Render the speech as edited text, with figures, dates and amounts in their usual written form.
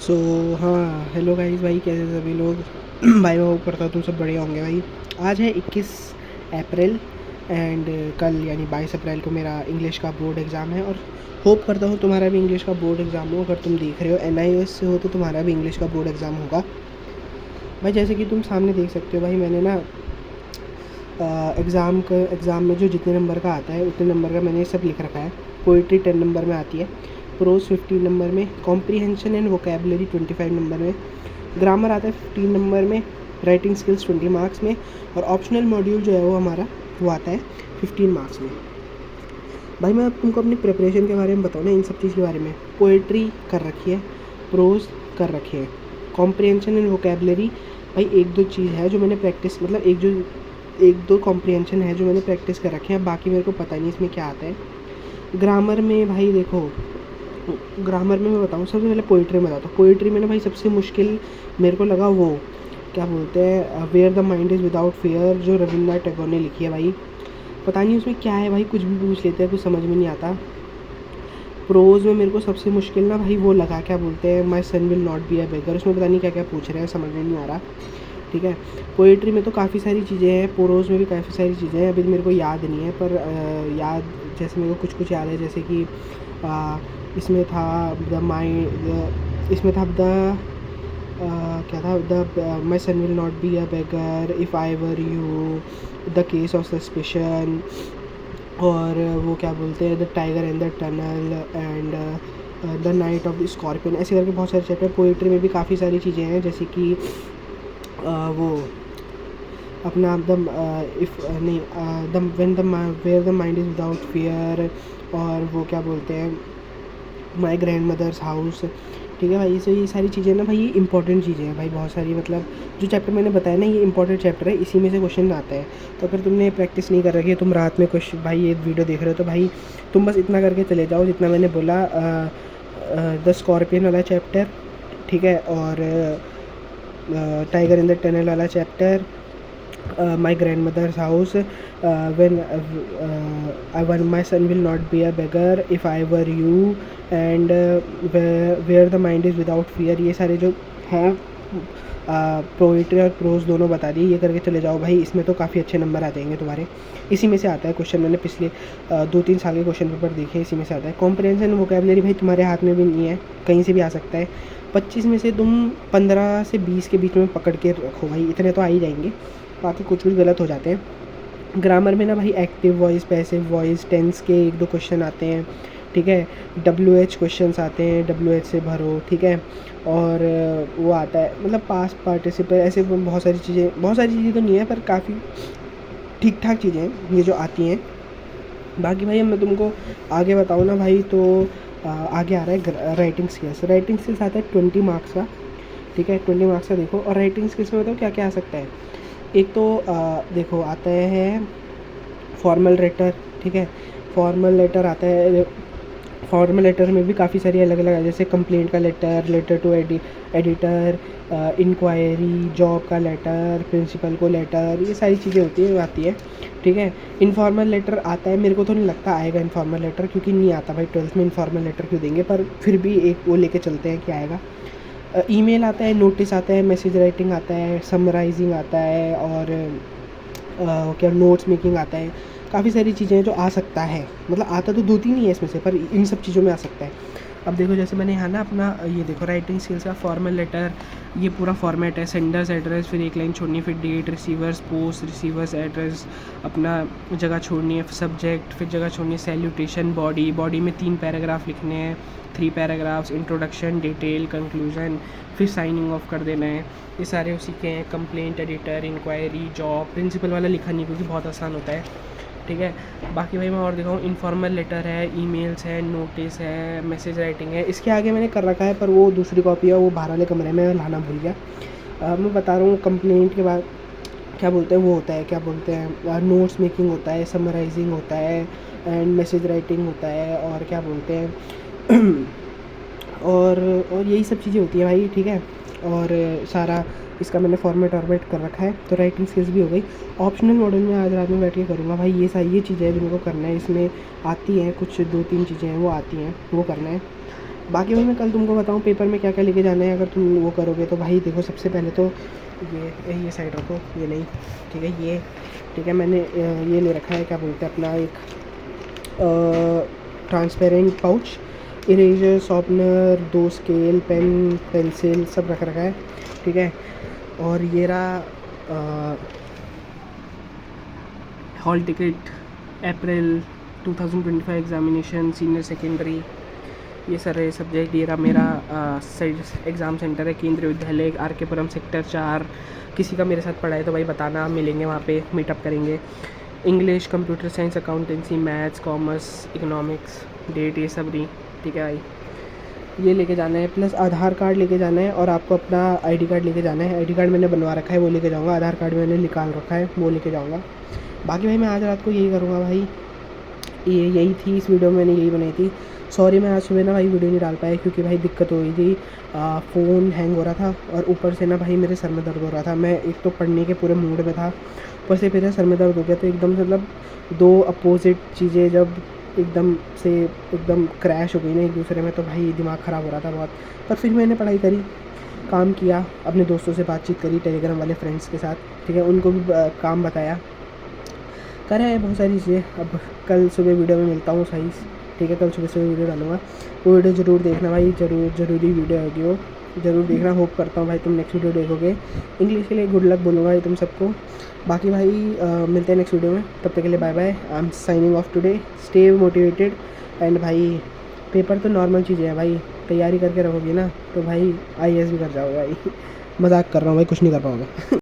सो हाँ, hello guys भाई, कैसे सभी लोग। भाई मैं होप करता हूँ तुम सब बढ़िया होंगे भाई। आज है 21 अप्रैल एंड कल यानी 22 अप्रैल को मेरा इंग्लिश का बोर्ड एग्ज़ाम है और होप करता हूँ तुम्हारा भी इंग्लिश का बोर्ड एग्ज़ाम हो। अगर तुम देख रहे हो NIOS से हो तो तुम्हारा भी इंग्लिश का बोर्ड एग्ज़ाम होगा भाई। जैसे कि तुम सामने देख सकते हो भाई, मैंने ना एग्ज़ाम में जो जितने नंबर का आता है उतने नंबर का मैंने सब लिख रखा है। पोइट्री 10 नंबर में आती है, प्रोज 15 नंबर में, कॉम्प्रीहेंशन एंड वोकेबलरी 25 नंबर में, ग्रामर आता है 15 नंबर में, राइटिंग स्किल्स 20 मार्क्स में और ऑप्शनल मॉड्यूल जो है वो हमारा वो आता है 15 मार्क्स में। भाई मैं अब तुमको अपनी प्रिपरेशन के बारे में बताऊँ ना, इन सब चीज़ के बारे में। पोइट्री कर रखी है, प्रोज कर रखी है, कॉम्प्रीहेंशन एंड वोकेबलरी भाई एक दो चीज़ है जो मैंने प्रैक्टिस मतलब एक दो कॉम्प्रीहेंशन है जो मैंने प्रैक्टिस कर रखे हैं, बाकी मेरे को पता नहीं इसमें क्या आता है। ग्रामर में भाई देखो, ग्रामर में मैं बताऊँ सबसे पहले पोइट्री में बताता हूँ। पोइट्री में ना भाई सबसे मुश्किल मेरे को लगा वो क्या बोलते हैं, where the mind is without fear, जो रविंद्रनाथ टैगोर ने लिखी है भाई। पता नहीं उसमें क्या है भाई, कुछ भी पूछ लेते हैं, कुछ समझ में नहीं आता। प्रोज में मेरे को सबसे मुश्किल ना भाई वो लगा, क्या बोलते हैं, माई son will not be a बेगर। उसमें पता नहीं क्या क्या पूछ रहे हैं, समझ में नहीं आ रहा। ठीक है, पोइट्री में तो काफ़ी सारी चीज़ें हैं, प्रोज में भी काफ़ी सारी चीज़ें हैं, अभी मेरे को याद नहीं है पर याद जैसे मेरे को कुछ कुछ याद है। जैसे कि इसमें था द माइंड, इसमें था द क्या था, the my son will not be a beggar, if I were you, the case of suspicion, और वो क्या बोलते हैं, the tiger and the tunnel and the night of the scorpion. ऐसे करके बहुत सारे चैप्टर पोइट्री में भी काफ़ी सारी चीज़ें हैं। जैसे कि वो अपना द इफ़ नहीं the when the where the mind is without fear, और वो क्या बोलते हैं, माई ग्रैंड मदर्स हाउस। ठीक है भाई, ये सारी चीज़ें ना भाई ये इंपॉर्टेंट चीज़ें हैं भाई, बहुत सारी। मतलब जो चैप्टर मैंने बताया ना ये इंपॉर्टेंट चैप्टर है, इसी में से क्वेश्चन आता है। तो अगर तुमने प्रैक्टिस नहीं कर रखी है, तुम रात में कुछ भाई ये वीडियो देख रहे हो तो भाई तुम बस इतना करके चले जाओ जितना मैंने बोला। द स्कॉर्पियन वाला चैप्टर, ठीक है, और टाइगर इन द टनल वाला chapter, my grandmother's house, when my son will not be a beggar, if I were you, and where the mind is without fear। ये सारे जो हैं poetry और प्रोज दोनों बता दिए, ये करके चले जाओ भाई। इसमें तो काफ़ी अच्छे नंबर आ जाएंगे तुम्हारे, इसी में से आता है क्वेश्चन। मैंने पिछले 2-3 साल के क्वेश्चन पेपर देखे, इसी में से आता है। कॉम्प्रिहेंशन वोकेबलरी भाई तुम्हारे हाथ में भी नहीं है, कहीं से भी आ सकता है। 25 में से तुम 15 से 20 के बीच में पकड़ के रखो भाई, इतने तो आ ही जाएंगे, बाकी कुछ कुछ गलत हो जाते हैं। ग्रामर में ना भाई active voice, passive voice, tense के एक दो क्वेश्चन आते हैं। ठीक है, WH क्वेश्चंस आते हैं, WH से भरो। ठीक है, और वो आता है मतलब पास्ट पार्टिसिपल, ऐसे बहुत सारी चीज़ें तो नहीं है पर काफ़ी ठीक ठाक चीज़ें हैं ये जो आती हैं। बाकी भाई मैं तुमको आगे बताऊँ ना भाई, तो आगे आ रहा है राइटिंग स्किल्स। राइटिंग स्किल्स आता है 20 मार्क्स का। ठीक है, 20 मार्क्स का देखो। और राइटिंग स्किल्स में बताओ क्या क्या आ सकता है। एक तो देखो आता है फॉर्मल लेटर। ठीक है, फॉर्मल लेटर आता है। फॉर्मल लेटर में भी काफ़ी सारी अलग अलग है, जैसे कंप्लेंट का letter, letter to editor, inquiry, job का लेटर, प्रिंसिपल को लेटर, ये सारी चीज़ें होती है आती है। ठीक है, इनफॉर्मल लेटर आता है, मेरे को तो नहीं लगता आएगा इनफॉर्मल लेटर, क्योंकि नहीं आता भाई, 12th में इनफॉर्मल लेटर क्यों देंगे, पर फिर भी एक वो लेके चलते हैं कि आएगा। ईमेल आता है, नोटिस आता है, मैसेज राइटिंग आता है, समराइजिंग आता है, और क्या नोट्स मेकिंग आता है। काफ़ी सारी चीज़ें हैं जो आ सकता है, मतलब आता तो 2-3 ही है इसमें से, पर इन सब चीज़ों में आ सकता है। अब देखो जैसे मैंने यहाँ ना अपना ये देखो राइटिंग स्किल्स का फॉर्मल लेटर, ये पूरा फॉर्मेट है। सेंडर्स एड्रेस, फिर एक लाइन छोड़नी, फिर date, receiver's post, receiver's address, अपना जगह छोड़नी है, सब्जेक्ट, फिर जगह छोड़नी है, सैल्यूटेशन, बॉडी में 3 पैराग्राफ लिखने हैं, 3 पैराग्राफ्स, इंट्रोडक्शन, डिटेल, कंक्लूजन, फिर साइनिंग ऑफ कर देना है। ये सारे उसी के हैं। Complaint, editor, inquiry, job, principal वाला लिखा नहीं क्योंकि बहुत आसान होता है। ठीक है, बाकी भाई मैं और दिखाऊँ, इनफॉर्मल लेटर है, ईमेल्स है, नोटिस है, मैसेज राइटिंग है। इसके आगे मैंने कर रखा है पर वो दूसरी कॉपी है, वो बाहर वाले कमरे में लाना भूल गया। मैं बता रहा हूँ, कंप्लेंट के बाद क्या बोलते हैं वो होता है, क्या बोलते हैं, नोट्स मेकिंग होता है, समराइजिंग होता है, एंड मैसेज राइटिंग होता है, और क्या बोलते हैं और यही सब चीज़ें होती हैं भाई। ठीक है, और सारा इसका मैंने फॉर्मेट कर रखा है। तो राइटिंग स्किल्स भी हो गई। ऑप्शनल मॉडल में आज रात में बैठ के करूँगा भाई, ये सारी ये चीज़ें हैं जिनको करना है। इसमें आती हैं कुछ 2-3 चीज़ें हैं वो आती हैं, वो करना है। बाकी भाई मैं कल तुमको बताऊँ पेपर में क्या क्या लेके जाना है अगर तुम वो करोगे तो। भाई देखो सबसे पहले तो ये साइड रखो, ये नहीं, ठीक है, ये ठीक है। मैंने ये ले रखा है, क्या बोलते हैं अपना, एक transparent pouch, eraser, sharpener, 2 scale, pen, pencil सब रख रखा है, ठीक है। और ये रहा hall ticket, April 2025 examination, senior secondary, ये सारे सब्जेक्ट। ये रहा मेरा एग्ज़ाम सेंटर है केंद्रीय विद्यालय आर के पुरम सेक्टर 4। किसी का मेरे साथ पढ़ा है तो भाई बताना, मिलेंगे वहाँ पे, मीटअप करेंगे। English, computer science, accountancy, maths, commerce, economics, date, ये सब नहीं, ठीक है भाई। ये लेके जाना है, प्लस आधार कार्ड लेके जाना है और आपको अपना आईडी कार्ड लेके जाना है। आईडी कार्ड मैंने बनवा रखा है, वो लेके जाऊँगा। आधार कार्ड मैंने निकाल रखा है, वो लेके जाऊँगा। बाकी भाई मैं आज रात को यही करूँगा भाई। ये यही थी इस वीडियो में, मैंने यही बनाई थी। सॉरी मैं आज सुबह ना भाई वीडियो नहीं डाल पाया क्योंकि भाई दिक्कत हो गई थी, फ़ोन हैंग हो रहा था और ऊपर से ना भाई मेरे सर में दर्द हो रहा था। मैं एक तो पढ़ने के पूरे मूड में था, ऊपर से मेरे सर में दर्द हो गया, तो एकदम से मतलब 2 अपोजिट चीज़ें जब एकदम क्रैश हो गई ना एक दूसरे में, तो भाई दिमाग ख़राब हो रहा था बहुत। पर फिर मैंने पढ़ाई करी, काम किया, अपने दोस्तों से बातचीत करी, टेलीग्राम वाले फ्रेंड्स के साथ, ठीक है, उनको भी काम बताया, करे है बहुत सारी चीज़ें। अब कल सुबह वीडियो में मिलता हूँ सही, ठीक है, कल सुबह वीडियो डालूंगा, वो वीडियो ज़रूर देखना भाई, ज़रूरी वीडियो होगी वो, ज़रूर देखना। होप करता हूँ भाई तुम नेक्स्ट वीडियो देखोगे। इंग्लिश के लिए गुड लक बोलूँगा भाई तुम सबको। बाकी भाई मिलते हैं नेक्स्ट वीडियो में, तब तक के लिए bye bye. I am signing off today, stay motivated. And भाई पेपर तो नॉर्मल चीज़ें हैं भाई, तैयारी करके रखोगे ना तो भाई IAS भी कर जाओगे भाई। मजाक कर रहा हूँ भाई, कुछ नहीं कर पाओगे।